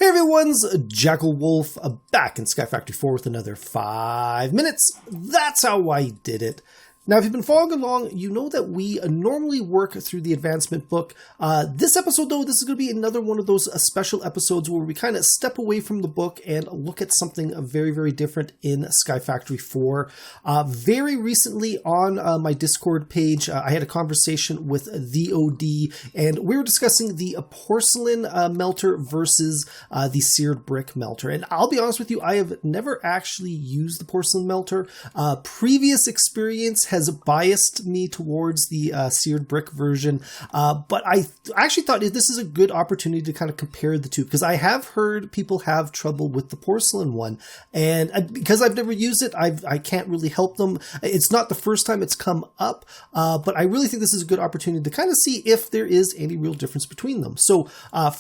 Hey everyone's Jackel Wolf back in Skyfactory 4 with another 5 minutes. That's how I did it. Now, if you've been following along, you know that we normally work through the advancement book. This episode, though, this is going to be another one of those special episodes where we kind of step away from the book and look at something very, very different in Skyfactory 4. Very recently on my Discord page, I had a conversation with the OD, and we were discussing the Porcelain Melter versus the Seared Brick Melter. And I'll be honest with you, I have never actually used the Porcelain Melter. Previous experience has biased me towards the Seared Brick version, but I actually thought this is a good opportunity to kind of compare the two, because I have heard people have trouble with the porcelain one, and because I've never used it, I can't really help them. It's not the first time it's come up, but I really think this is a good opportunity to kind of see if there is any real difference between them. So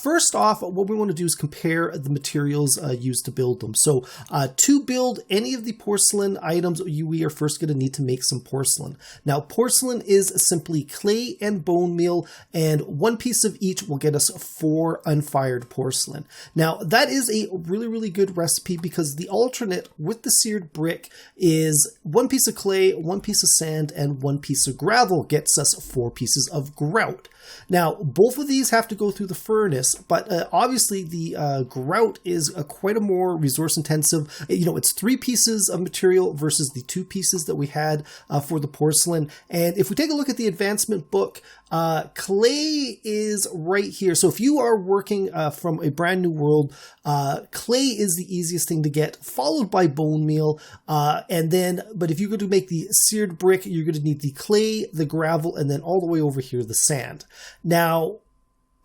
first off, what we want to do is compare the materials used to build them. So to build any of the porcelain items, we are first going to need to make some porcelain. Now, porcelain is simply clay and bone meal, and one piece of each will get us 4 unfired porcelain. Now, that is a really, really good recipe, because the alternate with the seared brick is 1 piece of clay, 1 piece of sand, and 1 piece of gravel gets us 4 pieces of grout. Now, both of these have to go through the furnace, but obviously the grout is quite a more resource intensive. You know, it's 3 pieces of material versus the 2 pieces that we had for the porcelain. And if we take a look at the advancement book, clay is right here. So if you are working from a brand new world, clay is the easiest thing to get, followed by bone meal. But if you're going to make the seared brick, you're going to need the clay, the gravel, and then all the way over here, the sand. Now,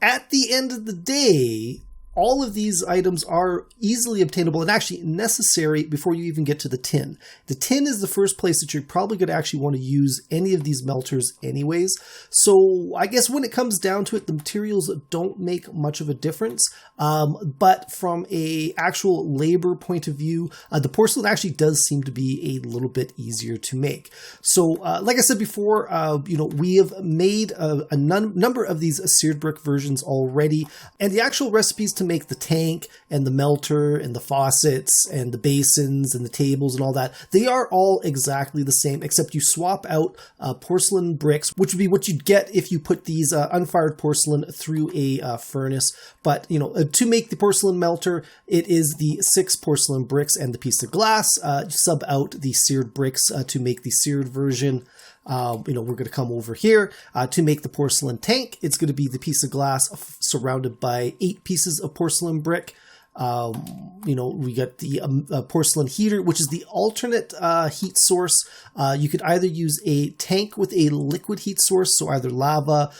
at the end of the day, all of these items are easily obtainable and actually necessary before you even get to the tin. The tin is the first place that you're probably going to actually want to use any of these melters anyways. So I guess when it comes down to it, the materials don't make much of a difference. But from a actual labor point of view, the porcelain actually does seem to be a little bit easier to make. So like I said before, we have made a number of these seared brick versions already, and the actual recipes to make the tank and the melter and the faucets and the basins and the tables and all that, they are all exactly the same, except you swap out porcelain bricks, which would be what you'd get if you put these unfired porcelain through a furnace. But to make the porcelain melter, it is the 6 porcelain bricks and the piece of glass. Sub out the seared bricks to make the seared version. We're going to come over here to make the porcelain tank. It's going to be the piece of glass surrounded by 8 pieces of porcelain brick. We got the porcelain heater, which is the alternate heat source. You could either use a tank with a liquid heat source, so either lava,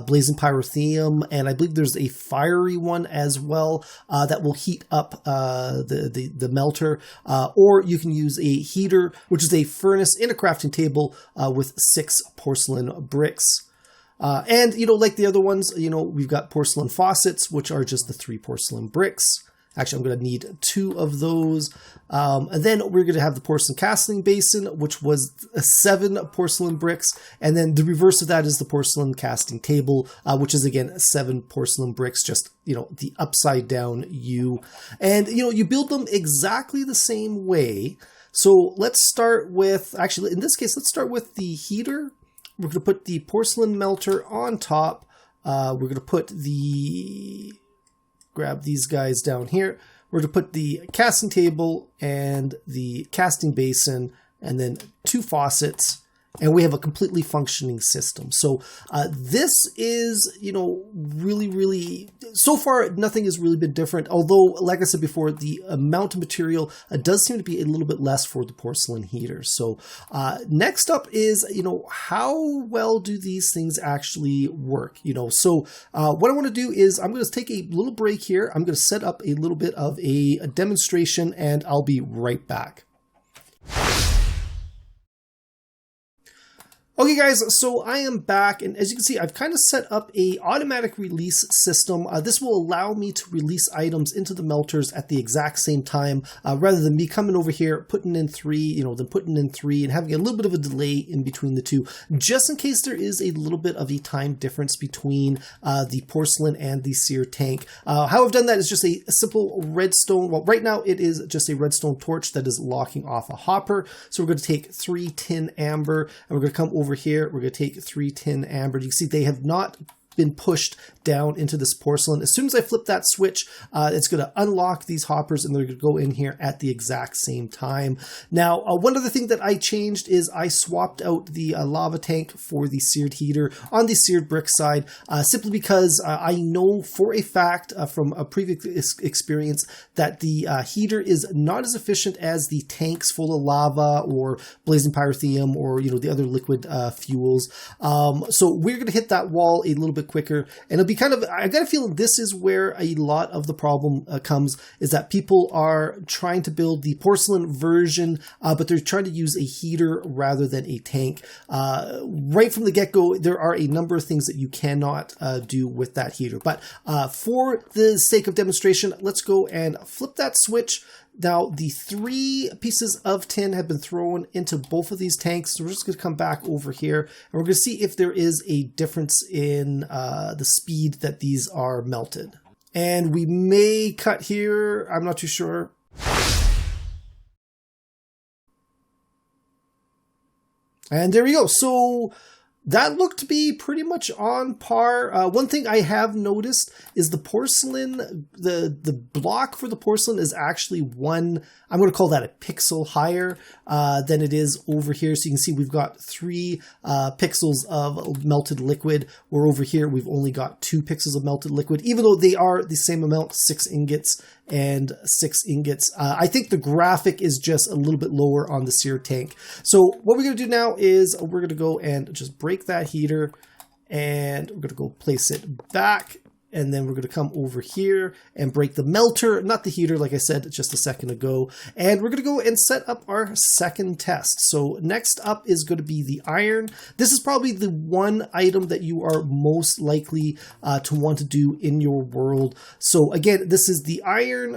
blazing pyrotheum, and I believe there's a fiery one as well that will heat up the melter. Or you can use a heater, which is a furnace in a crafting table with 6 porcelain bricks. And like the other ones, we've got porcelain faucets, which are just the 3 porcelain bricks. Actually, I'm going to need 2 of those. And then we're going to have the porcelain casting basin, which was 7 porcelain bricks. And then the reverse of that is the porcelain casting table, which is, again, 7 porcelain bricks, just, the upside down U. And, you build them exactly the same way. So let's start with, actually, in this case, let's start with the heater. We're going to put the porcelain melter on top. We're going to put grab these guys down here. We're going to put the casting table and the casting basin, and then 2 faucets, and we have a completely functioning system. So this is, really, really, so far, nothing has really been different. Although, like I said before, the amount of material does seem to be a little bit less for the porcelain heater. So next up is, how well do these things actually work? So what I want to do is I'm going to take a little break here. I'm going to set up a little bit of a demonstration, and I'll be right back. Okay guys, so I am back, and as you can see, I've kind of set up a automatic release system. This will allow me to release items into the melters at the exact same time, rather than me coming over here, putting in 3, then putting in 3, and having a little bit of a delay in between the two, just in case there is a little bit of a time difference between the porcelain and the seared tank. How I've done that is just a simple redstone. Well, right now it is just a redstone torch that is locking off a hopper. So we're going to take 3 tin amber, and we're going to come over here. We're going to take 3 tin amber. You can see they have not been pushed down into this porcelain. As soon as I flip that switch, it's going to unlock these hoppers, and they're going to go in here at the exact same time. Now, one other thing that I changed is I swapped out the lava tank for the seared heater on the seared brick side, simply because I know for a fact from a previous experience that the heater is not as efficient as the tanks full of lava or blazing pyrotheum or the other liquid fuels. So we're going to hit that wall a little bit quicker, and it'll be kind of, I got a feeling this is where a lot of the problem comes, is that people are trying to build the porcelain version, but they're trying to use a heater rather than a tank. Right from the get-go, there are a number of things that you cannot do with that heater, but for the sake of demonstration, let's go and flip that switch. Now, the 3 pieces of tin have been thrown into both of these tanks. So we're just going to come back over here, and we're going to see if there is a difference in the speed that these are melted. And we may cut here. I'm not too sure. And there we go. So that looked to be pretty much on par. One thing I have noticed is the porcelain, the block for the porcelain is actually I'm going to call that a pixel higher than it is over here. So you can see we've got 3 pixels of melted liquid, where over here we've only got 2 pixels of melted liquid, even though they are the same amount, 6 ingots and 6 ingots. I think the graphic is just a little bit lower on the seared tank. So what we're going to do now is we're going to go and just break that heater, and we're going to go place it back. And then we're going to come over here and break the melter, not the heater, like I said just a second ago. And we're going to go and set up our second test. So next up is going to be the iron. This is probably the one item that you are most likely to want to do in your world. So again, this is the iron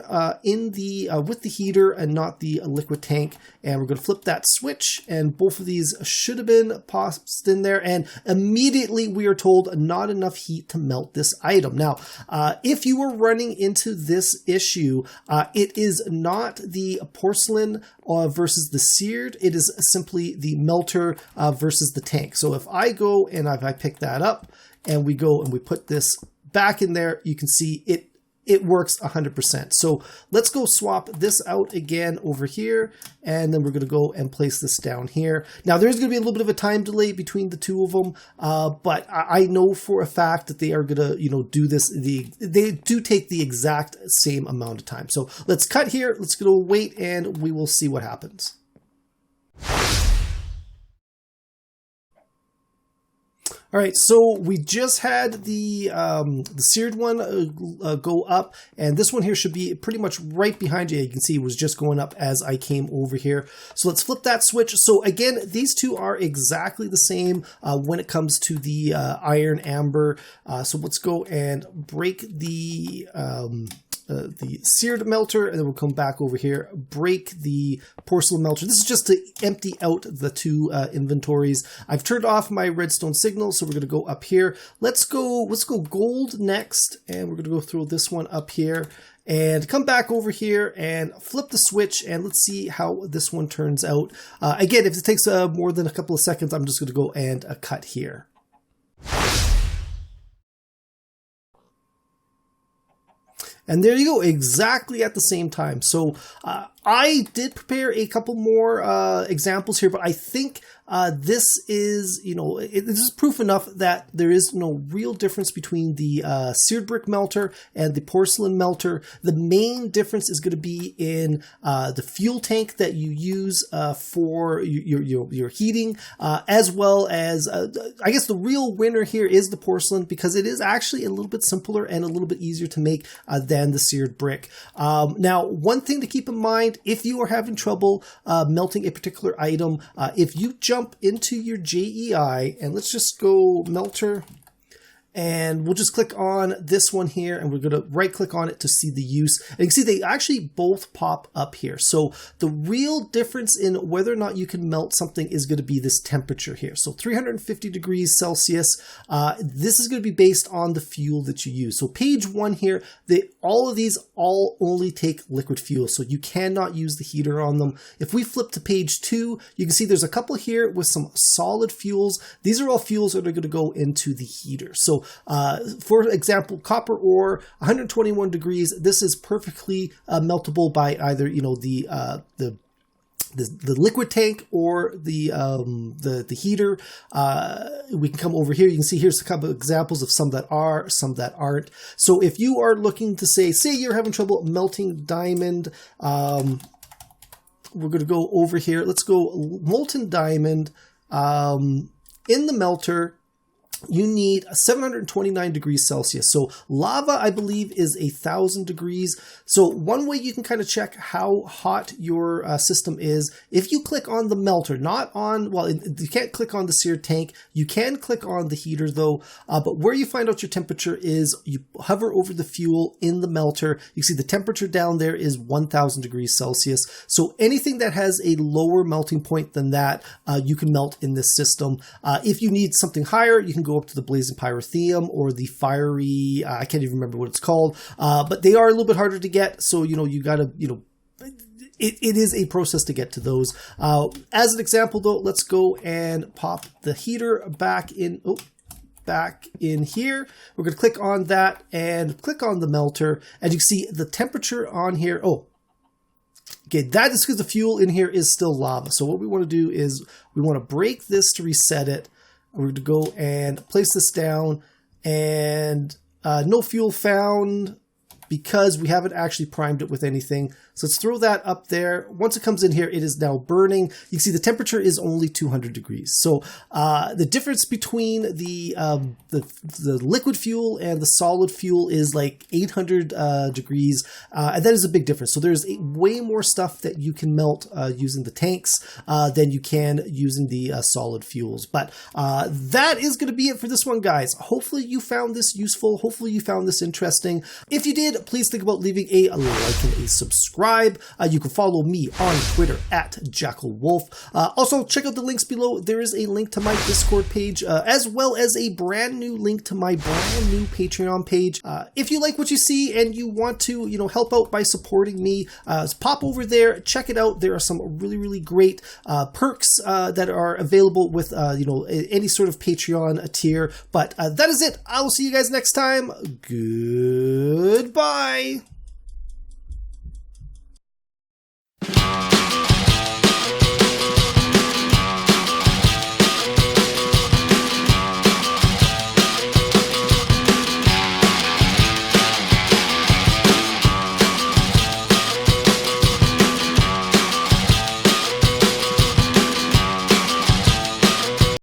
with the heater and not the liquid tank. And we're going to flip that switch, and both of these should have been popped in there. And immediately we are told not enough heat to melt this item. Now, if you are running into this issue, it is not the porcelain versus the seared. It is simply the melter versus the tank. So if I go and if I pick that up and we go and we put this back in there, you can see it works 100%. So let's go swap this out again over here, and then we're going to go and place this down here. Now there's going to be a little bit of a time delay between the two of them, but I know for a fact that they are going to, do this. They do take the exact same amount of time. So let's cut here. Let's go wait, and we will see what happens. All right, so we just had the seared one go up, and this one here should be pretty much right behind you. You can see it was just going up as I came over here. So let's flip that switch. So again, these two are exactly the same when it comes to the iron amber. So let's go and break the seared melter, and then we'll come back over here, break the porcelain melter. This is just to empty out the 2 inventories. I've turned off my redstone signal, so we're going to go up here. Let's go gold next, and we're going to go through this one up here and come back over here and flip the switch, and let's see how this one turns out. Again, if it takes more than a couple of seconds, I'm just going to go and cut here. And there you go, exactly at the same time. So I did prepare a couple more examples here, but I think this is, this is proof enough that there is no real difference between the seared brick melter and the porcelain melter. The main difference is going to be in the fuel tank that you use for your heating, as well as, I guess the real winner here is the porcelain, because it is actually a little bit simpler and a little bit easier to make than the seared brick. Now, one thing to keep in mind point, if you are having trouble melting a particular item, if you jump into your JEI, and let's just go Melter, and we'll just click on this one here, and we're going to right click on it to see the use. And you can see they actually both pop up here. So the real difference in whether or not you can melt something is going to be this temperature here. So 350 degrees Celsius, this is going to be based on the fuel that you use. So page 1 here, all of these all only take liquid fuel, so you cannot use the heater on them. If we flip to page 2, you can see there's a couple here with some solid fuels. These are all fuels that are going to go into the heater. So for example, copper ore, 121 degrees. This is perfectly meltable by either the liquid tank or the heater. We can come over here. You can see here's a couple of examples of some that are, some that aren't. So if you are looking to say you're having trouble melting diamond, we're going to go over here. Let's go molten diamond. In the melter, you need 729 degrees Celsius. So lava, I believe, is 1,000 degrees. So one way you can kind of check how hot your system is, if you click on the melter, not on, well, you can't click on the seared tank. You can click on the heater though, but where you find out your temperature is you hover over the fuel in the melter. You see the temperature down there is 1,000 degrees Celsius. So anything that has a lower melting point than that, you can melt in this system. If you need something higher, you can go up to the blazing pyrotheum or the fiery, I can't even remember what it's called, but they are a little bit harder to get. So, you gotta, it is a process to get to those. As an example though, let's go and pop the heater back in. Back in here, we're going to click on that and click on the melter, and you can see the temperature on here. Okay, that is because the fuel in here is still lava. So what we want to do is we want to break this to reset it. We're going to go and place this down, and no fuel found because we haven't actually primed it with anything. So let's throw that up there. Once it comes in here, it is now burning. You can see the temperature is only 200 degrees. So the difference between the liquid fuel and the solid fuel is like 800 degrees. And that is a big difference. So there's way more stuff that you can melt using the tanks than you can using the solid fuels. But that is going to be it for this one, guys. Hopefully you found this useful. Hopefully you found this interesting. If you did, please think about leaving a like and a subscribe. You can follow me on Twitter at JackelWolf. Also, check out the links below. There is a link to my Discord page, as well as a brand new link to my brand new Patreon page. If you like what you see and you want to, help out by supporting me, pop over there, check it out. There are some really, really great perks that are available with, any sort of Patreon tier. But that is it. I will see you guys next time. Goodbye.